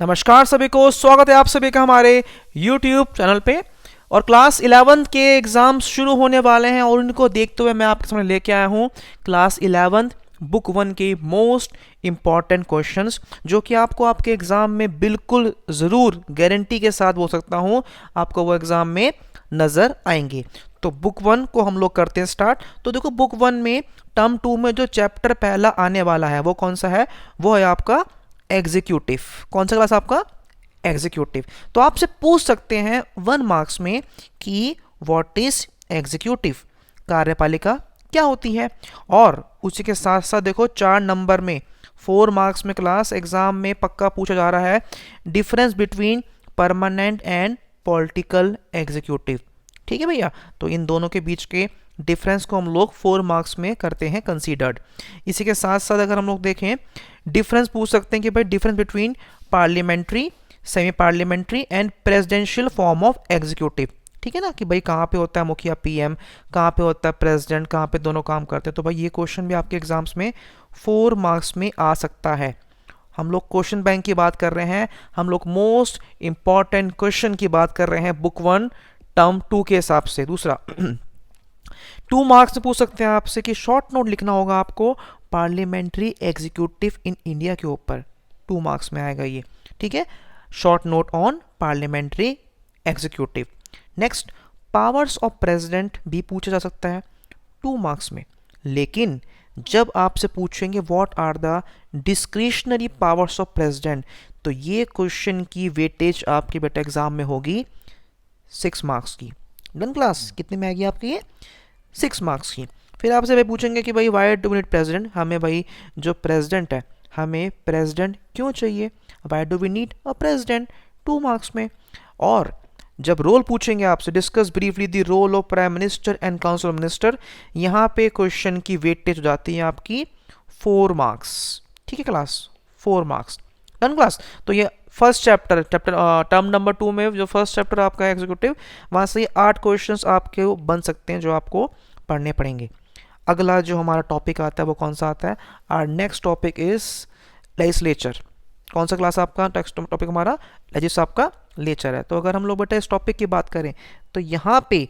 नमस्कार सभी को, स्वागत है आप सभी का हमारे YouTube चैनल पे। और क्लास 11 के एग्ज़ाम्स शुरू होने वाले हैं और उनको देखते हुए मैं आपके सामने लेके आया हूँ क्लास 11 बुक 1 के मोस्ट इम्पॉर्टेंट क्वेश्चंस, जो कि आपको आपके एग्ज़ाम में बिल्कुल ज़रूर गारंटी के साथ बोल सकता हूँ आपको वो एग्ज़ाम में नज़र आएंगे। तो बुक 1 को हम लोग करते हैं स्टार्ट। तो देखो, बुक 1 में टर्म 2 में जो चैप्टर पहला आने वाला है वो कौन सा है? वो है आपका एग्जीक्यूटिव। कौन सा क्लास आपका? एग्जीक्यूटिव। तो आपसे पूछ सकते हैं 1 मार्क्स में कि व्हाट इज एग्जीक्यूटिव, कार्यपालिका क्या होती है। और उसी के साथ साथ देखो 4 नंबर में 4 मार्क्स में क्लास एग्जाम में पक्का पूछा जा रहा है difference between permanent and political executive. ठीक है भैया, तो इन दोनों के बीच के डिफरेंस को हम लोग 4 मार्क्स में करते हैं कंसीडर्ड। इसी के साथ साथ अगर हम लोग देखें, डिफरेंस पूछ सकते हैं कि भाई difference between parliamentary, semi parliamentary and presidential form of executive. ठीक है ना, कि भाई कहाँ पे होता है मुखिया पीएम, कहाँ पे होता है प्रेसिडेंट, कहाँ पे दोनों काम करते हैं। तो भाई ये क्वेश्चन भी आपके एग्जाम्स में 4 मार्क्स में आ सकता है। हम लोग क्वेश्चन बैंक की बात कर रहे हैं, हम लोग मोस्ट इंपॉर्टेंट क्वेश्चन की बात कर रहे हैं बुक 1 टर्म 2 के हिसाब से। दूसरा 2 मार्क्स में पूछ सकते हैं आपसे कि शॉर्ट नोट लिखना होगा आपको पार्लियामेंट्री एग्जीक्यूटिव इन इंडिया के ऊपर। 2 मार्क्स में आएगा ये। ठीक है, short note on parliamentary executive. Next, powers of president भी पूछा जा सकता है 2 मार्क्स में। लेकिन जब आपसे पूछेंगे what are the discretionary powers of president, तो ये क्वेश्चन की वेटेज आपके बेटा एग्जाम में होगी 6 मार्क्स की। डन क्लास, कितने में आएगी आपकी ये? 6 मार्क्स की। फिर आपसे भाई पूछेंगे कि भाई why do we need president, हमें भाई जो प्रेसिडेंट है हमें प्रेसिडेंट क्यों चाहिए, why do we need a president, 2 marks में। और जब रोल पूछेंगे आपसे, discuss briefly the role of prime minister and council of minister, यहाँ पे क्वेश्चन की वेटेज हो जाती है आपकी 4 मार्क्स। ठीक है क्लास, 4 मार्क्स। Done class. तो ये फर्स्ट चैप्टर टर्म नंबर 2 में जो फर्स्ट चैप्टर आपका है एग्जीक्यूटिव, वहाँ से ये 8 क्वेश्चंस आपके बन सकते हैं जो आपको पढ़ने पड़ेंगे। अगला जो हमारा टॉपिक आता है वो कौन सा आता है? Our next topic is legislature. कौन सा क्लास आपका नेक्स्ट टॉपिक? हमारा लेजिस्लेचर है। तो अगर हम लोग बेटा इस टॉपिक की बात करें तो यहाँ पे,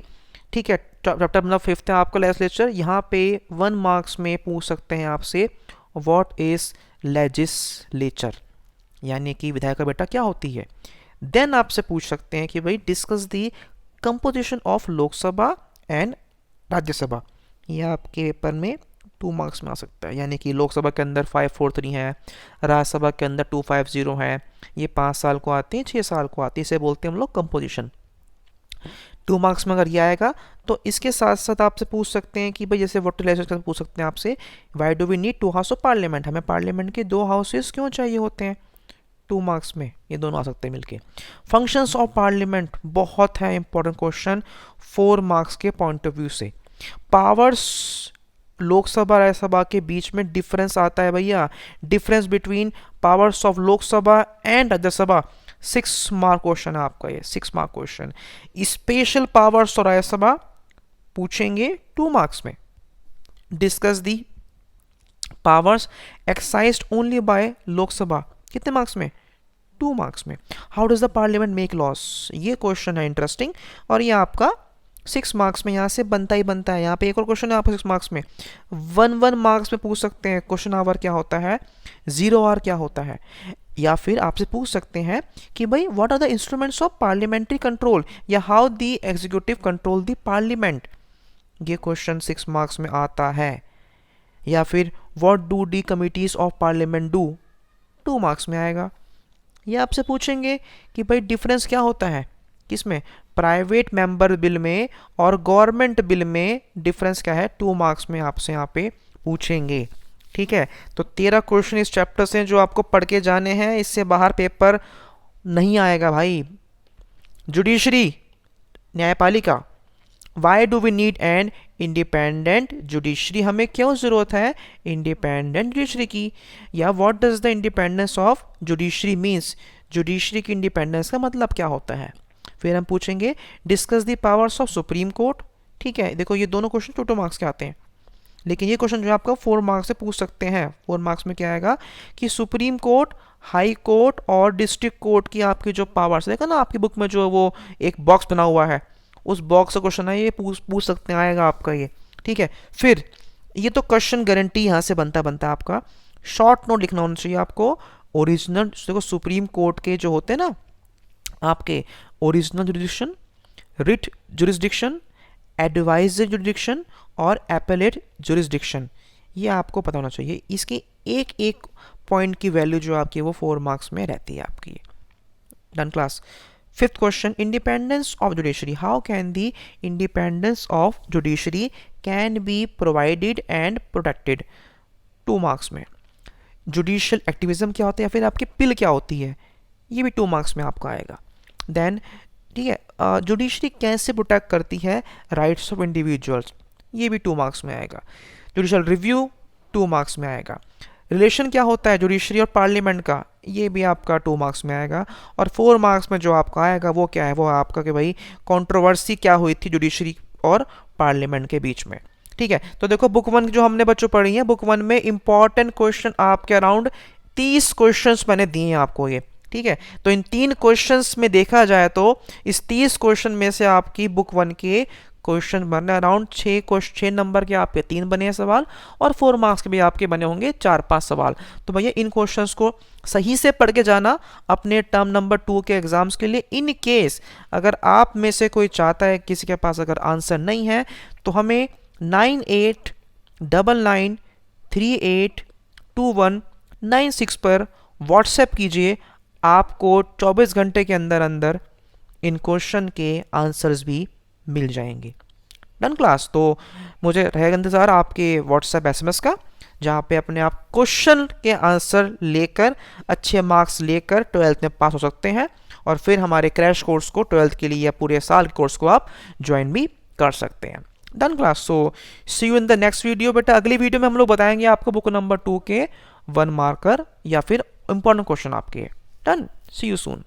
ठीक है, चैप्टर मतलब 5th है आपका लेजिस्लेचर। यहाँ पे 1 मार्क्स में पूछ सकते हैं आपसे व्हाट इज लेजिस्लेचर, यानी कि विधायक का बेटा क्या होती है। देन आपसे पूछ सकते हैं कि भाई discuss the composition of Lok Sabha and Rajya Sabha. यह आपके पेपर में 2 मार्क्स में आ सकता है, यानी कि लोकसभा के अंदर 543 है, राज्यसभा के अंदर 250 है। ये 5 साल को आती है, 6 साल को आती है, इसे बोलते हैं हम लोग कंपोजिशन। 2 मार्क्स में अगर ये आएगा तो इसके साथ साथ आपसे पूछ सकते हैं कि भाई जैसे व्हाट लेजिस्लेचर पूछ सकते हैं आपसे why do we need 2 house of parliament, हमें पार्लियामेंट के 2 हाउसेस क्यों चाहिए होते हैं। 2 मार्क्स में ये दोनों आ सकते हैं मिलके। फंक्शंस ऑफ पार्लियामेंट बहुत है इंपॉर्टेंट क्वेश्चन 4 मार्क्स के पॉइंट ऑफ व्यू से। पावर्स लोकसभा राज्यसभा के बीच में डिफरेंस आता है भैया, difference between powers of Lok Sabha and Rajya Sabha. 6 mark question है आपका ये, 6 मार्क क्वेश्चन। स्पेशल पावर्स और राज्यसभा पूछेंगे 2 मार्क्स में। Discuss the powers exercised only by Lok Sabha, कितने मार्क्स में? 2 मार्क्स में। How does the parliament make loss, ये क्वेश्चन है इंटरेस्टिंग और ये आपका 6 मार्क्स में यहाँ से बनता ही बनता है। यहाँ पे एक और क्वेश्चन है आपको 6 मार्क्स में, 1 मार्क्स में पूछ सकते हैं क्वेश्चन आवर क्या होता है, 0 आवर क्या होता है। या फिर आपसे पूछ सकते हैं कि भाई what are the instruments of parliamentary control, या how the executive control the parliament, ये क्वेश्चन 6 मार्क्स में आता है। या फिर what do the committees of parliament do, 2 marks में आएगा। ये आपसे पूछेंगे कि भाई डिफरेंस क्या होता है किसमें, प्राइवेट मेंबर बिल में और गवर्नमेंट बिल में डिफरेंस क्या है, 2 मार्क्स में आपसे यहाँ पे पूछेंगे। ठीक है, तो 13 क्वेश्चन इस चैप्टर से जो आपको पढ़ के जाने हैं, इससे बाहर पेपर नहीं आएगा भाई। जुडिशरी, न्यायपालिका, why do we need an independent judiciary, हमें क्यों ज़रूरत है इंडिपेंडेंट जुडिशरी की। या what does the independence of judiciary means, judiciary की इंडिपेंडेंस का मतलब क्या होता है। फिर हम पूछेंगे discuss the powers of supreme court. ठीक है, देखो ये दोनों क्वेश्चन 2 मार्क्स के आते हैं। लेकिन ये क्वेश्चन जो है आपका 4 मार्क्स से पूछ सकते हैं। 4 मार्क्स में क्या आएगा कि सुप्रीम कोर्ट, हाई कोर्ट और डिस्ट्रिक्ट कोर्ट की आपकी जो पावर्स, देखा ना आपकी बुक में जो वो एक बॉक्स बना हुआ है, उस बॉक्स का क्वेश्चन है, ये पूछ सकते हैं, आएगा आपका ये। ठीक है, फिर ये तो क्वेश्चन गारंटी यहाँ से बनता है आपका। शॉर्ट नोट लिखना होना चाहिए आपको। ओरिजिनल, देखो सुप्रीम कोर्ट के जो होते हैं ना आपके, original jurisdiction, writ jurisdiction, adviser jurisdiction और एपेलेट जुरिस्डिक्शन, ये आपको पता होना चाहिए। इसकी एक एक पॉइंट की वैल्यू जो आपकी वो 4 मार्क्स में रहती है आपकी। Done class. Fifth question, independence of judiciary, how can the independence of judiciary can be provided and protected. 2 marks में। जुडिशियल एक्टिविज्म क्या होता है या फिर आपकी पिल क्या होती है, ये भी 2 मार्क्स में आपका आएगा। देन ठीक है, जुडिशरी कैसे प्रोटेक्ट करती है राइट्स ऑफ इंडिविजुअल्स, ये भी 2 मार्क्स में आएगा। जुडिशियल रिव्यू 2 मार्क्स में आएगा। रिलेशन क्या होता है जुडिशरी और पार्लियामेंट का, ये भी आपका 2 मार्क्स में आएगा। और 4 मार्क्स में जो आपका आएगा वो क्या है, वो आपका कि भाई कंट्रोवर्सी क्या हुई थी जुडिशरी और पार्लियामेंट के बीच में। ठीक है, तो देखो बुक 1 जो हमने बच्चों पढ़ी है, बुक 1 में इंपॉर्टेंट क्वेश्चन आपके अराउंड 30 क्वेश्चंस मैंने दिए हैं आपको ये। ठीक है, तो इन 3 क्वेश्चंस में देखा जाए तो इस 30 क्वेश्चन में से आपकी बुक 1 के क्वेश्चन बने अराउंड 6 नंबर के आपके 3 बने हैं सवाल, और 4 मार्क्स के भी आपके बने होंगे 4-5 सवाल। तो भैया इन क्वेश्चंस को सही से पढ़ के जाना अपने टर्म नंबर 2 के एग्जाम्स के लिए। इन केस अगर आप में से कोई चाहता है, किसी के पास अगर आंसर नहीं है, तो हमें 9899382196 पर व्हाट्सएप कीजिए, आपको 24 घंटे के अंदर अंदर इन क्वेश्चन के आंसर्स भी मिल जाएंगे। Done class. तो मुझे रहेगा इंतज़ार आपके व्हाट्सएप एसएमएस का, जहाँ पे अपने आप क्वेश्चन के आंसर लेकर अच्छे मार्क्स लेकर 12th में पास हो सकते हैं, और फिर हमारे क्रैश कोर्स को 12th के लिए या पूरे साल के कोर्स को आप ज्वाइन भी कर सकते हैं। Done class. So see you in the next video. बेटा अगली वीडियो में हम लोग बताएंगे आपको बुक नंबर 2 के 1 मार्कर या फिर इंपॉर्टेंट क्वेश्चन आपके। Done, see you soon.